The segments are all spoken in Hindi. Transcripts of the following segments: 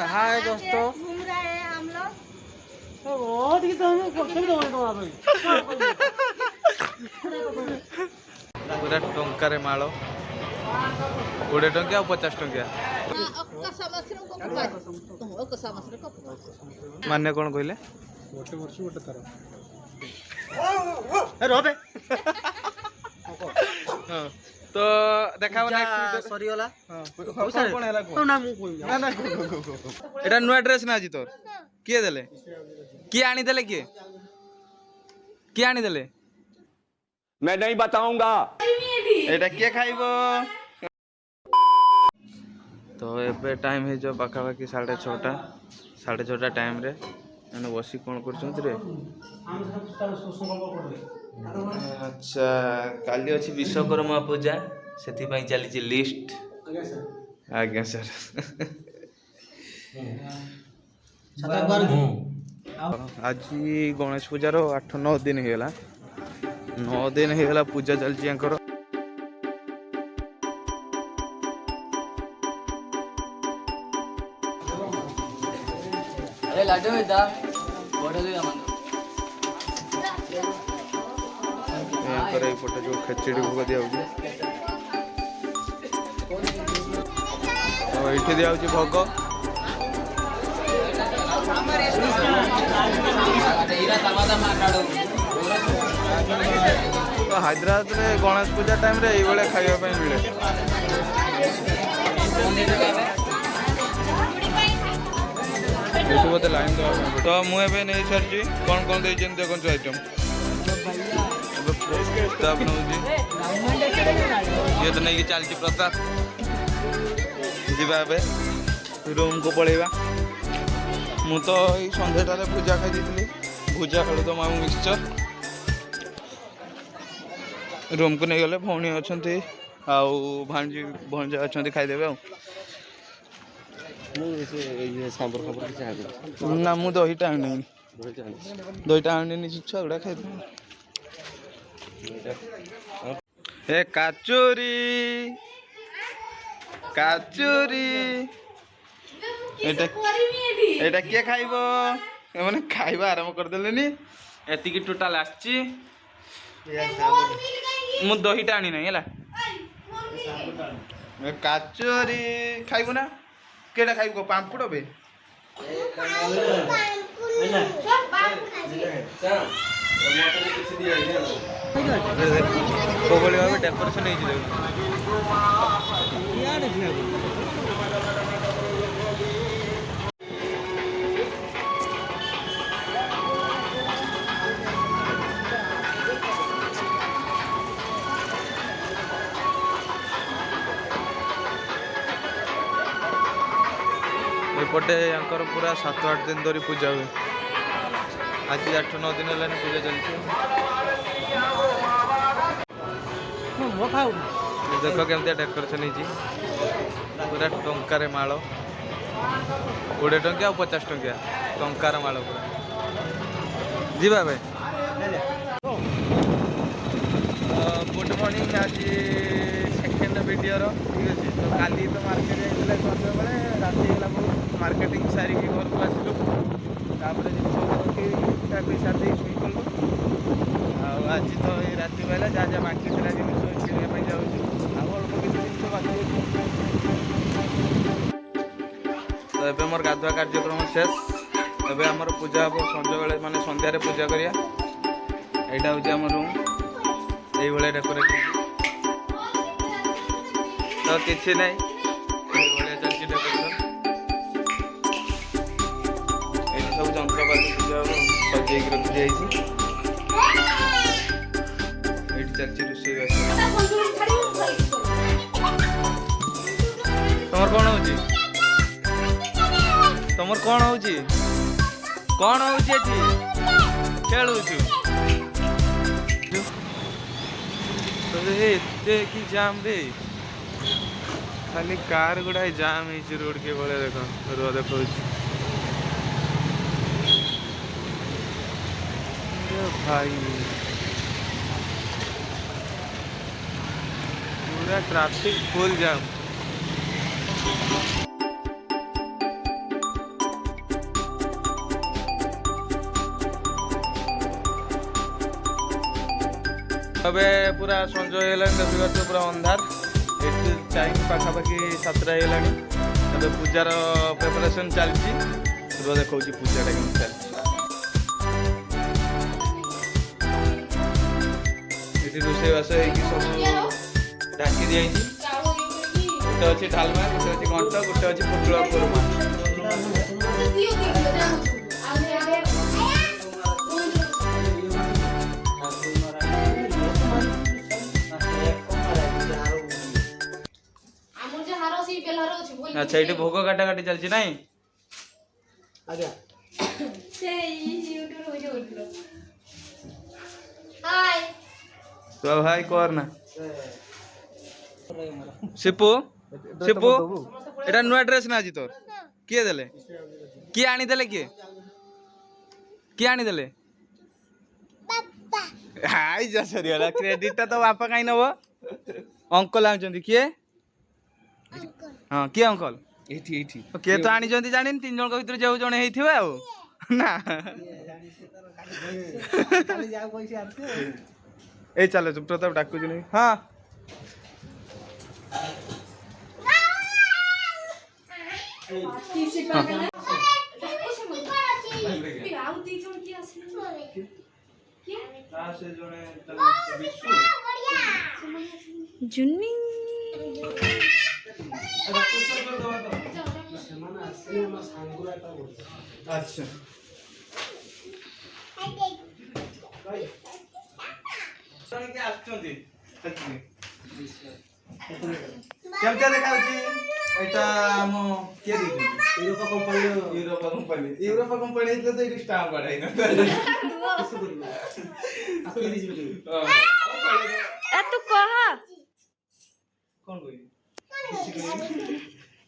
हाय दोस्तों, घूम रहे हैं हम लोग। पूरा टंकार माल 20 टंकिया 50 टंकिया माने कौन कहले गोटे वर्ष गोटे थर तो देखा सरीगला एटा नुआ ड्रेस ना आज तोर किए देले किए आनी देले किए आनी देले मैं नहीं बताऊंगा। एटा किए खाइबो तो एबे टाइम है जो पाखा पाखी 6:30 टाइम रे मैंने बसी कौन कर रे। अच्छा काली अच्छी विश्वकर्मा पूजा से चली लिस्ट आज्ञा सर आज गणेश पूजार 8-9 दिन होगा 9 दिन होगा पूजा चलती पटे जो खेचड़ी भोग दिया ये दिया भोग तो हैदराबाद में गणेश पूजा टाइम रे ये खाइबा मिले बोलते लाइन तो मुझे नहीं सारी कौन कौन देखो आइटम ये तो नहीं चलती प्रताप जीवा रूम को पलैया मु तो ये सन्ध्या पूजा खाई भुजा खालु तो मामू मिक्सचर रूम को नहीं गले भौणी अच्छा भांजी भंजा अच्छा खाईदेवे ना मु दहीटा आनी दहीटा आनी छुआ खाईदे हे काचुरी काचुरी एटा किए खाइब मैंने खाइबा आरंभ करदेले एति टोटाल आछि मु दहीटा आनी नहीं है काचुरी खाइबु ना केटा खाइब पाम्पुड़ बे भाव डेकोरेशन एपटे यांकर पूरा 7-8 दिन धरी पूजा हुए आज 8-9 दिन है पूजा चलती देख केमती डेकोरेशन पूरा टंकार माल 20 टंकिया 50 टंकिया टंकार माल पूरा जीवा भाई गुड मॉर्निंग आज सेकेंड वीडियो ठीक अच्छे तो काली तो मार्केट सन्ध्या बेले राति गला मार्केटिंग सारिक घर को आसलु तापर जिन सारी शुईकलु आज तो ये राति बेला जहाँ जहाँ बाकी थी जिन किणा जाऊँ अल्प किसी जिन बाकी तो ये मोर गाधुआ कार्यक्रम शेष एवं आमर पूजा हम संज बेले माने सन्धार पूजा करिया यहाँ हूँ आम रूम ये डेकोरेशन तो किसी ना चलती डेकोरेशन ये सब जंत्रपाति पूजा सजे रखी जाए चलती रोषेईबास तुम कौन हो तुम कौन हो कौन हो खेलु एते कि जाम रे खाली कार गुड़ा जाम है रोड के बड़े देखो रो देखो भाई पूरा ट्रैफिक फुल जाम ଏବେ ପୁରା ସଞ୍ଜ ହେଇଗଲାଣି, ଦେଖିପାରୁଛ ପୁରା ଅନ୍ଧାର। ଏଠି ଟାଇମ୍ ପାଖାପାଖି 7ଟା ହେଇଗଲାଣି। ଏବେ ପୂଜାର ପ୍ରିପାରେସନ୍ ଚାଲିଛି। ରୁହ ଦେଖାଉଛି ପୂଜାଟା କେମିତି ଚାଲିଛି। ଏଠି ରୋଷେଇବାସ ହେଇକି ସବୁ ଢାଙ୍କି ଦିଆଯାଇଛି। ଗୋଟେ ଅଛି ଡାଲମା, ଗୋଟେ ଅଛି ଘଣ୍ଟ, ଗୋଟେ ଅଛି ପୋଟଳ କୁରୁମା। ଆଚ୍ଛା, ଏଠି ଭୋଗ କାଟା କାଟି ଚାଲିଛି ନାଇଁ? ଆଜ୍ଞା ତ ଭାଇ କର ନା ସିପୁ ସିପୁ ଏଟା ନୂଆ ଡ୍ରେସ୍ ନା ଆଜି ତୋର? କିଏ ଦେଲେ? କିଏ ଆଣିଦେଲେ? କିଏ ଆଣିଦେଲେ? ହାଇ ଯା ସରିଗଲା। କ୍ରେଡିଟ ଟା ତ ବାପା କାଇଁ ନବ? ଅଙ୍କଲ ଆଣିଛନ୍ତି। କିଏ? ହଁ, କିଏ ଅଙ୍କଲ? ଏଇଠି କିଏ ତ ଆଣିଛନ୍ତି ଜାଣିନି। 3 ଜଣଙ୍କ ଭିତରେ ଯୋଉ ଜଣେ ହେଇଥିବେ ଆଉ ନା। ଏଇ ଚାଲ ପ୍ରତାପ ଡାକୁଛୁ। ହଁ जुन्नी अच्छा କେମିତି ଦେଖାଉଛି? ଏଇଟା ଆମ କିଏ ଦେଇଛନ୍ତି? ୟୁରୋପା କମ୍ପାନୀ ହେଇଥିଲେ ତ ଏଇଠି ଷ୍ଟାମ୍ପ କାଢା ହେଇନଥାନ୍ତା। तू कह କଣ କହିବି?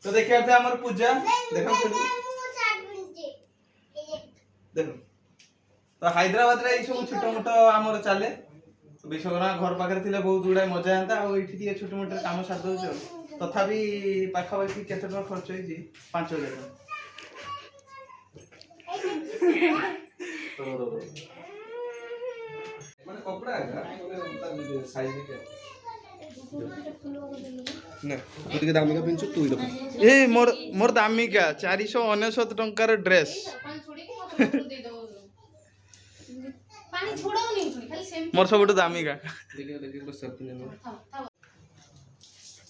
ତ ଦେଖିବା ତ ଆମର ପୂଜା ଦେଖ ତ ହାଇଦ୍ରାବାଦରେ ଏଇ ସବୁ ଛୋଟ ମୋଟ ଆମର ଚାଲେ। ବିଶ୍ୱକର୍ମା ଘର ପାଖରେ ଥିଲେ ବହୁତ ଗୁଡାଏ ମଜା ହୁଅନ୍ତା। ଆଉ ଏଇଠି ଟିକେ ଛୋଟ ମୋଟ କାମ ସାରି ଦଉଛୁ ଆଉ। ତଥାପି ପାଖାପାଖି କେତେ ଟଙ୍କା ଖର୍ଚ୍ଚ ହେଇଛି? 5,000 ଟଙ୍କା। ମାନେ କପଡା ସାଇଜ ଟିକେ ଦାମିକା ପିନ୍ଧଛୁ ତୁ ଏ ମୋର ଦାମିକା 499 ଟଙ୍କାର ଡ୍ରେସ୍। ମୋର ସବୁଠୁ ଦାମିକା।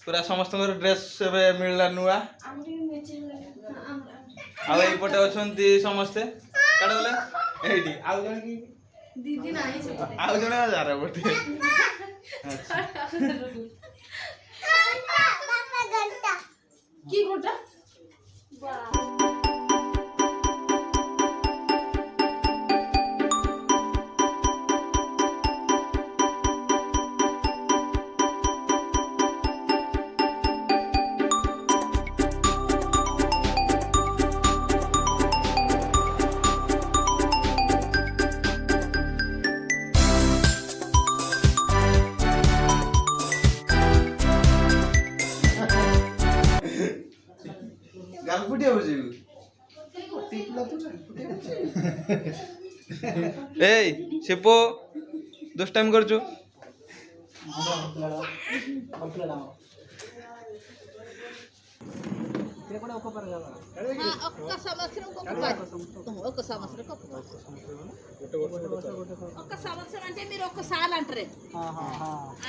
ପୁରା ସମସ୍ତଙ୍କର ଡ୍ରେସ୍ ଏବେ ମିଳିଲା ନୂଆ। ଆଉ ଏଇପଟେ ଅଛନ୍ତି ସମସ୍ତେ। କାଣ ଗଲେ ଏଇଠି ଆଉ ଜଣେ କି ଆଉ ଜଣେ ଯାର ପଟେ की घंटा ଗାଲପୁଟିଆ ବସିବୁ। ଏଇ ସିପୁ ଦୁଷ୍ଟାମି କରୁଛୁ।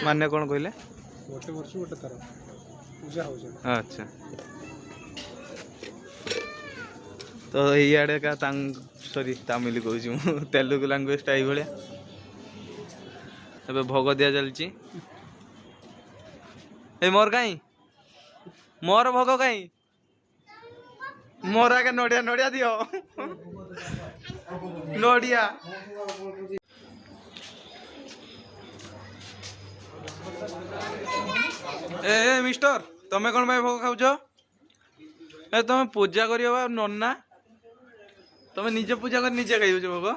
ମାନେ କଣ କହିଲେ? ଗୋଟେ ବର୍ଷ ଗୋଟେ ଥର ପୂଜା ହଉଛି। ଆଚ୍ଛା, ତ ଇଆଡ଼େ କା ସରି ତାମିଲ କହୁଛି ମୁଁ, ତେଲୁଗୁ ଲାଙ୍ଗୁଏଜଟା ଏଇଭଳିଆ। ଏବେ ଭୋଗ ଦିଆ ଚାଲିଛି। ଏ ମୋର କାଇଁ ମୋର ଭୋଗ କାଇଁ? ମୋର ଆଗେ ନଡ଼ିଆ ଦିଅ। ନଡ଼ିଆ ଏ ମିଷ୍ଟର ତମେ କଣ ପାଇଁ ଭୋଗ ଖାଉଛ? ଏ ତମେ ପୂଜା କରିବ ବା ନନା, ତମେ ନିଜେ ପୂଜା କରି ନିଜେ ଖାଇବ ଭୋଗ।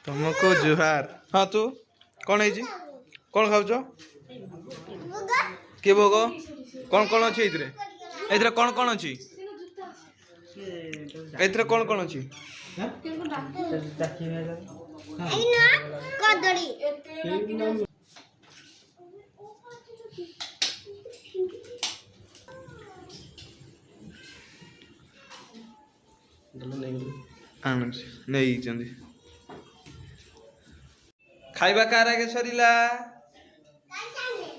ତମକୁ ଜୁହାର। ହଁ ତୁ କଣ ହେଇଛି? କଣ ଖାଉଛ? କି ଭୋଗ? କଣ ଅଛି ଏଇଥିରେ? ଏଇଥିରେ କଣ ଅଛି? ଏଇଥିରେ କଣ ଅଛି? कदड़ी ନେଇଛନ୍ତି ଖାଇବା କାର ଆଗେ ସରିଲା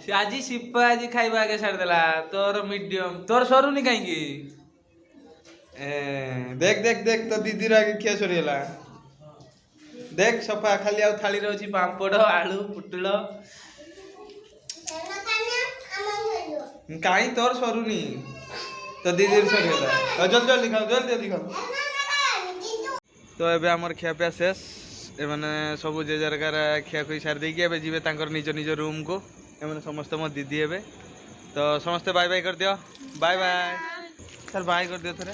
ସେ ଆଜି ସିପା ଆଜି ଖାଇବା ଆଗେ ଛାଡ଼ିଦେଲା ତୋର ମିଡିୟମ ତୋର ସରୁନି କାହିଁକି देख देख देख तो दीदी आगे ଖିଆ ସରିଗଲା देख सफा खाली आउ थाली रे अछि पांपड़ आलू पुटल काई तोर सरुनी तो दीदी सरिगला जल्दी जल्दी खाओ जल्दी खाओ तो एबे हमर खिया पिया शेष एमाने सब जे जरकार खिया खुई सार देकी एबे जीवे तांकर निज निज रूम को एमाने समस्त मो दीदी एबे तो समस्त बाय बाय कर दियो बाय बाय सर बाय कर दियो थरे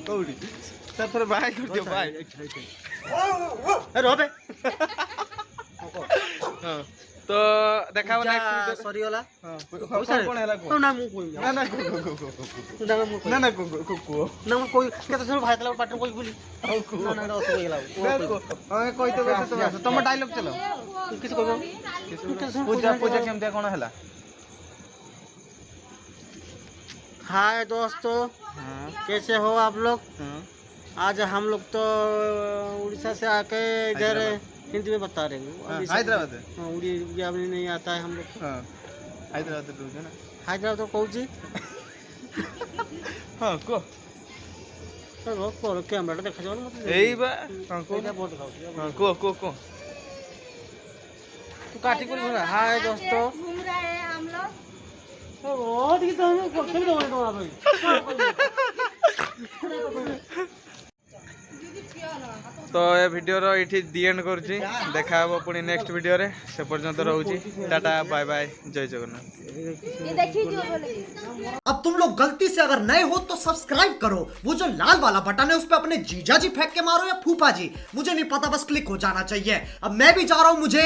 कोडी सर थरे बाय कर दियो बाय ए रोबे हां तो देखाओ नेक्स्ट सॉरी वाला हां कोन हैला को ना मु कोई ना ना को ना ना को ना मु कोई केते सब भाई तला पाटन कोई बोली ना ना तो गेला हां कोई तो तुम डायलॉग चलो किस कहबो पूजा पूजा केमते कोन हैला हाय दोस्तों, कैसे हो आप लोग? आज हम लोग तो उड़ीसा से आके इधर हिंदी में बता रहे हैं। हैदराबाद हाँ, उड़िया भी नहीं आता है हम लोग। हैदराबाद तो ना हैदराबाद तो कौन सी? हां को तो वो को कैमरा देखा जाओ मत एई बा हां को बहुत दिखाओ हां को तू काटी कर बोला हाय दोस्तों घूम रहे हैं हम लोग ओ ठीक तो हम को खेल दो भाई तो ये वीडियो रो इठी दी एंड करछि देखा हबो पुनी नेक्स्ट वीडियो रे से पर्यंत रहउछि टाटा बाय बाय जय जगन्नाथ ये देखिए जो बोले अब तुम लोग गलती से अगर नए हो तो सब्सक्राइब करो, वो जो लाल वाला बटन है उस पे अपने जीजा जी फेंक के मारो या फूफा जी, मुझे नहीं पता, बस क्लिक हो जाना चाहिए। अब मैं भी जा रहा हूं, मुझे